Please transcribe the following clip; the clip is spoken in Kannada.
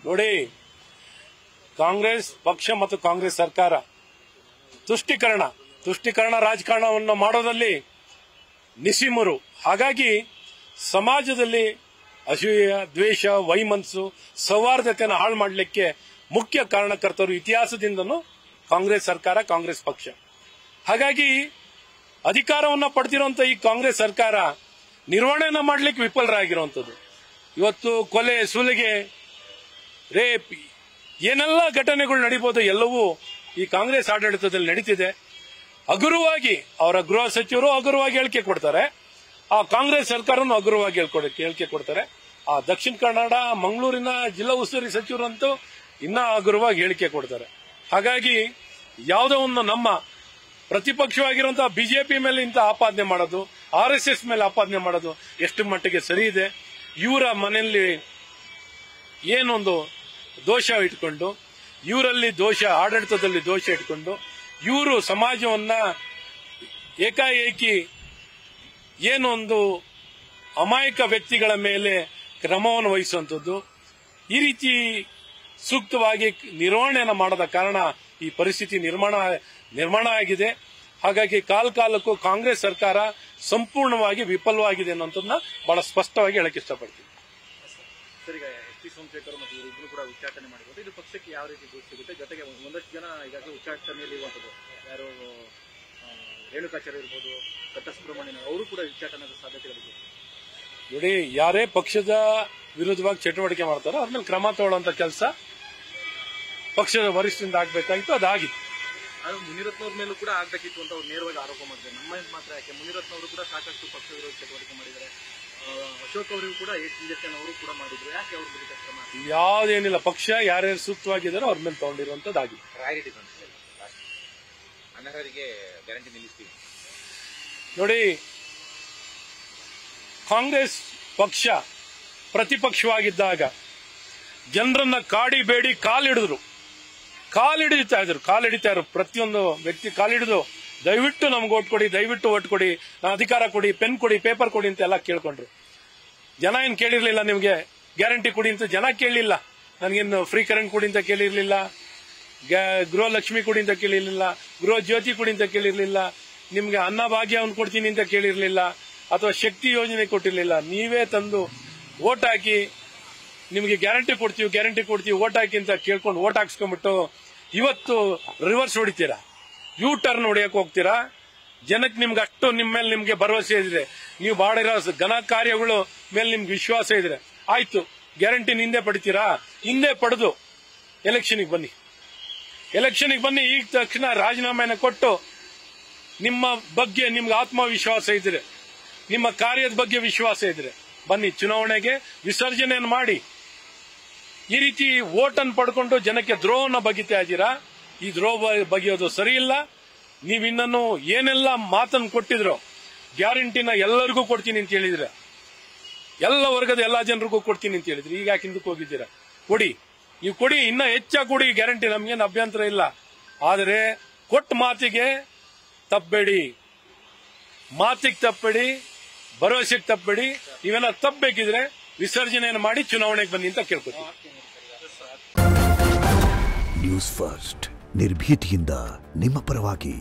ನೋಡಿ, ಕಾಂಗ್ರೆಸ್ ಪಕ್ಷ ಮತ್ತು ಕಾಂಗ್ರೆಸ್ ಸರ್ಕಾರ ತುಷ್ಟೀಕರಣ ರಾಜಕಾರಣವನ್ನು ಮಾಡೋದಲ್ಲಿ ನಿಸ್ಸೀಮರು. ಹಾಗಾಗಿ ಸಮಾಜದಲ್ಲಿ ಅಸೂಯೆ, ದ್ವೇಷ, ವೈಮನಸ್ಸು, ಸೌಹಾರ್ದತೆಯನ್ನು ಹಾಳು ಮಾಡಲಿಕ್ಕೆ ಮುಖ್ಯ ಕಾರಣಕರ್ತರು ಇತಿಹಾಸದಿಂದನೂ ಕಾಂಗ್ರೆಸ್ ಸರ್ಕಾರ, ಕಾಂಗ್ರೆಸ್ ಪಕ್ಷ. ಹಾಗಾಗಿ ಅಧಿಕಾರವನ್ನು ಪಡೆದಿರುವಂತಹ ಈ ಕಾಂಗ್ರೆಸ್ ಸರ್ಕಾರ ನಿರ್ವಹಣೆಯನ್ನು ಮಾಡಲಿಕ್ಕೆ ವಿಫಲರಾಗಿರುವಂಥದ್ದು. ಇವತ್ತು ಕೊಲೆ, ಸುಲಿಗೆ, ರೇಪ್ ಏನೆಲ್ಲ ಘಟನೆಗಳು ನಡೀಬಹುದು ಎಲ್ಲವೂ ಈ ಕಾಂಗ್ರೆಸ್ ಆಡಳಿತದಲ್ಲಿ ನಡೀತಿದೆ. ಹಗುರವಾಗಿ ಅವರ ಗೃಹ ಸಚಿವರು ಹಗುರವಾಗಿ ಹೇಳಿಕೆ ಕೊಡ್ತಾರೆ, ಆ ಕಾಂಗ್ರೆಸ್ ಸರ್ಕಾರನೂ ಹಗುರವಾಗಿ ಹೇಳಿಕೆ ಕೊಡ್ತಾರೆ. ಆ ದಕ್ಷಿಣ ಕನ್ನಡ, ಮಂಗಳೂರಿನ ಜಿಲ್ಲಾ ಉಸ್ತುವಾರಿ ಸಚಿವರಂತೂ ಇನ್ನೂ ಹಗುರವಾಗಿ ಹೇಳಿಕೆ ಕೊಡ್ತಾರೆ. ಹಾಗಾಗಿ ಯಾವುದೋ ಒಂದು ನಮ್ಮ ಪ್ರತಿಪಕ್ಷವಾಗಿರುವಂತಹ ಬಿಜೆಪಿ ಮೇಲೆ ಇಂಥ ಆಪಾದನೆ ಮಾಡೋದು, RSS ಮೇಲೆ ಆಪಾದನೆ ಮಾಡೋದು ಎಷ್ಟು ಮಟ್ಟಿಗೆ ಸರಿ ಇದೆ? ಇವರ ಮನೆಯಲ್ಲಿ ಏನೊಂದು ದೋಷ ಇಟ್ಕೊಂಡು, ಇವರಲ್ಲಿ ದೋಷ, ಆಡಳಿತದಲ್ಲಿ ದೋಷ ಇಟ್ಕೊಂಡು ಇವರು ಸಮಾಜವನ್ನ ಏಕಾಏಕಿ ಏನೊಂದು ಅಮಾಯಕ ವ್ಯಕ್ತಿಗಳ ಮೇಲೆ ಕ್ರಮವನ್ನು ವಹಿಸುವಂಥದ್ದು, ಈ ರೀತಿ ಸೂಕ್ತವಾಗಿ ನಿರ್ವಹಣೆಯನ್ನು ಮಾಡದ ಕಾರಣ ಈ ಪರಿಸ್ಥಿತಿ ನಿರ್ಮಾಣ ಆಗಿದೆ. ಹಾಗಾಗಿ ಕಾಲಕ್ಕೂ ಕಾಂಗ್ರೆಸ್ ಸರ್ಕಾರ ಸಂಪೂರ್ಣವಾಗಿ ವಿಫಲವಾಗಿದೆ ಅನ್ನೋದನ್ನ ಬಹಳ ಸ್ಪಷ್ಟವಾಗಿ ಹೇಳಕ್ಕೆ ಇಷ್ಟಪಡ್ತೀನಿ. ಸರ್, ಈಗ ಎಸ್ ಟಿ ಸೋಮಶೇಖರ್ ಮತ್ತು ಇವರಿಬ್ಬರು ಕೂಡ ಉಚ್ಚಾಟನೆ ಮಾಡಿರೋದು ಇದು ಪಕ್ಷಕ್ಕೆ ಯಾವ ರೀತಿ ಸಿಗುತ್ತೆ? ಜೊತೆಗೆ ಒಂದಷ್ಟು ಜನ ಈಗಾಗಲೇ ಉಚ್ಚಾಟನೆಯಲ್ಲಿ ಇರುವಂಥದ್ದು, ಯಾರು ರೇಣುಕಾಚಾರ್ಯ ಇರ್ಬೋದು, ಕಟ್ಟ ಸುಬ್ರಹ್ಮಣ್ಯನ್ ಅವರು ಕೂಡ ಉಚ್ಚಾಟನೆಯ ಸಾಧ್ಯತೆಗಳಿದೆ. ನೋಡಿ, ಯಾರೇ ಪಕ್ಷದ ವಿರುದ್ಧವಾಗಿ ಚಟುವಟಿಕೆ ಮಾಡ್ತಾರೋ ಅವ್ರ ಮೇಲೆ ಕ್ರಮ ತಗೊಳ್ಳುವಂತ ಕೆಲಸ ಪಕ್ಷದ ವರಿಷ್ಠರಿಂದ ಆಗ್ಬೇಕಾಗಿತ್ತು, ಅದಾಗಿತ್ತು. ಅದು ಮುನಿರತ್ನ ಅವ್ರ ಮೇಲೂ ಕೂಡ ಆಗ್ಬೇಕಿತ್ತು ಅಂತ ಅವ್ರು ನೇರವಾಗಿ ಆರೋಪ ಮಾಡಿದ್ದಾರೆ. ನಮ್ಮ ಮಾತ್ರ ಯಾಕೆ, ಮುನಿರತ್ನ ಅವರು ಕೂಡ ಸಾಕಷ್ಟು ಪಕ್ಷ ವಿರೋಧ ಚಟುವಟಿಕೆ ಮಾಡಿದ್ದಾರೆ. ಅಶೋಕ್ ಅವರಿಗೂ ಕೂಡ ಇಂಜೆಕ್ಷನ್ ಅವರು ಕೂಡ ಮಾಡಿದ್ರು. ಯಾಕೆ ಅವ್ರ ವಿರುದ್ಧ ಕ್ರಮ? ಯಾವುದೇನಿಲ್ಲ, ಪಕ್ಷ ಯಾರ್ಯಾರು ಸೂಕ್ತವಾಗಿದ್ದಾರೋ ಅವ್ರ ಮೇಲೆ ತಗೊಂಡಿರುವಂತದ್ದಾಗಿದೆ. ಅನರ್ಹರಿಗೆ ಗ್ಯಾರಂಟಿ ನಿಲ್ಲಿಸ್ತೀವಿ. ನೋಡಿ, ಕಾಂಗ್ರೆಸ್ ಪಕ್ಷ ಪ್ರತಿಪಕ್ಷವಾಗಿದ್ದಾಗ ಜನರನ್ನ ಕಾಡಿ ಬೇಡಿ ಕಾಲಿಡಿತಾ ಇದ್ರು. ಪ್ರತಿಯೊಂದು ವ್ಯಕ್ತಿ ಕಾಲಿಡಿದು ದಯವಿಟ್ಟು ನಮ್ಗೆ ಓಟ್ ಕೊಡಿ, ದಯವಿಟ್ಟು ಓಟ್ ಕೊಡಿ, ಅಧಿಕಾರ ಕೊಡಿ, ಪೆನ್ ಕೊಡಿ, ಪೇಪರ್ ಕೊಡಿ ಅಂತ ಎಲ್ಲ ಕೇಳ್ಕೊಂಡ್ರು. ಜನ ಏನ್ ಕೇಳಿರ್ಲಿಲ್ಲ, ನಿಮ್ಗೆ ಗ್ಯಾರಂಟಿ ಕೊಡಿ ಅಂತ ಜನ ಕೇಳಲಿಲ್ಲ. ನನಗೇನು ಫ್ರೀ ಕರೆಂಟ್ ಕೊಡಿ ಅಂತ ಕೇಳಿರ್ಲಿಲ್ಲ, ಗೃಹಲಕ್ಷ್ಮಿ ಕೊಡಿ ಅಂತ ಕೇಳಿರ್ಲಿಲ್ಲ, ಗೃಹ ಜ್ಯೋತಿ ಕೊಡಿ ಅಂತ ಕೇಳಿರ್ಲಿಲ್ಲ, ನಿಮ್ಗೆ ಅನ್ನ ಭಾಗ್ಯವನ್ನು ಕೊಡ್ತೀನಿ ಅಂತ ಕೇಳಿರ್ಲಿಲ್ಲ, ಅಥವಾ ಶಕ್ತಿ ಯೋಜನೆ ಕೊಟ್ಟಿರ್ಲಿಲ್ಲ. ನೀವೇ ತಂದು ಓಟ್ ಹಾಕಿ ನಿಮ್ಗೆ ಗ್ಯಾರಂಟಿ ಕೊಡ್ತೀವಿ ಓಟ್ ಹಾಕಿ ಅಂತ ಕೇಳ್ಕೊಂಡು ಓಟ್ ಹಾಕ್ಸ್ಕೊಂಡ್ಬಿಟ್ಟು ಇವತ್ತು ರಿವರ್ಸ್ ಹೊಡಿತೀರಾ, ಯೂ ಟರ್ನ್ ಹೊಡಿಯಕ್ ಹೋಗ್ತೀರಾ. ಜನಕ್ಕೆ ನಿಮ್ಗೆ ಅಷ್ಟು ನಿಮ್ಮ ಮೇಲೆ ನಿಮ್ಗೆ ಭರವಸೆ ಇದ್ರೆ, ನೀವು ಮಾಡಿರೋ ಘನ ಕಾರ್ಯಗಳು ಮೇಲೆ ನಿಮ್ಗೆ ವಿಶ್ವಾಸ ಇದ್ರೆ ಆಯ್ತು, ಗ್ಯಾರಂಟಿ ಹಿಂದೆ ಪಡಿತೀರಾ. ಹಿಂದೆ ಪಡೆದು ಎಲೆಕ್ಷನ್ಗೆ ಬನ್ನಿ. ಈಗ ತಕ್ಷಣ ರಾಜೀನಾಮೆಯನ್ನು ಕೊಟ್ಟು ನಿಮ್ಮ ಬಗ್ಗೆ ನಿಮ್ಗೆ ಆತ್ಮವಿಶ್ವಾಸ ಇದ್ರೆ, ನಿಮ್ಮ ಕಾರ್ಯದ ಬಗ್ಗೆ ವಿಶ್ವಾಸ ಇದ್ರೆ ಬನ್ನಿ, ಚುನಾವಣೆಗೆ ವಿಸರ್ಜನೆಯನ್ನು ಮಾಡಿ. ಈ ರೀತಿ ವೋಟ್ ಅನ್ನು ಪಡ್ಕೊಂಡು ಜನಕ್ಕೆ ದ್ರೋಹನ ಬಗಿತಾ ಇದ್ದೀರಾ. ಈ ದ್ರೋಹ ಬಗೆಯೋದು ಸರಿ ಇಲ್ಲ. ನೀವಿನ್ನೂ ಏನೆಲ್ಲ ಮಾತನ್ನು ಕೊಟ್ಟಿದ್ರು, ಗ್ಯಾರಂಟಿನ ಎಲ್ಲರಿಗೂ ಕೊಡ್ತೀನಿ ಅಂತ ಹೇಳಿದ್ರೆ, ಎಲ್ಲ ವರ್ಗದ ಎಲ್ಲಾ ಜನರಿಗೂ ಕೊಡ್ತೀನಿ ಅಂತ ಹೇಳಿದ್ರಿ. ಈಗ ಯಾಕೆ ಹಿಂದಕ್ಕೆ ಹೋಗಿದ್ದೀರಾ? ನೀವು ಕೊಡಿ, ಇನ್ನ ಹೆಚ್ಚಾಗಿ ಕೊಡಿ ಗ್ಯಾರಂಟಿ, ನಮ್ಗೇನು ಅಭ್ಯಂತರ ಇಲ್ಲ. ಆದರೆ ಕೊಟ್ಟ ಮಾತಿಗೆ ತಪ್ಪಬೇಡಿ, ಭರವಸೆಗೆ ತಪ್ಪಬೇಡಿ. ಇವೆಲ್ಲ ತಪ್ಪಬೇಕಿದ್ರೆ ವಿಸರ್ಜನೆಯನ್ನು ಮಾಡಿ ಚುನಾವಣೆಗೆ ಬನ್ನಿ ಅಂತ ಕೇಳ್ಕೊತೀನಿ. ನ್ಯೂಸ್ ಫಸ್ಟ್, ನಿರ್ಭೀತಿಯಿಂದ ನಿಮ್ಮ ಪರವಾಗಿ.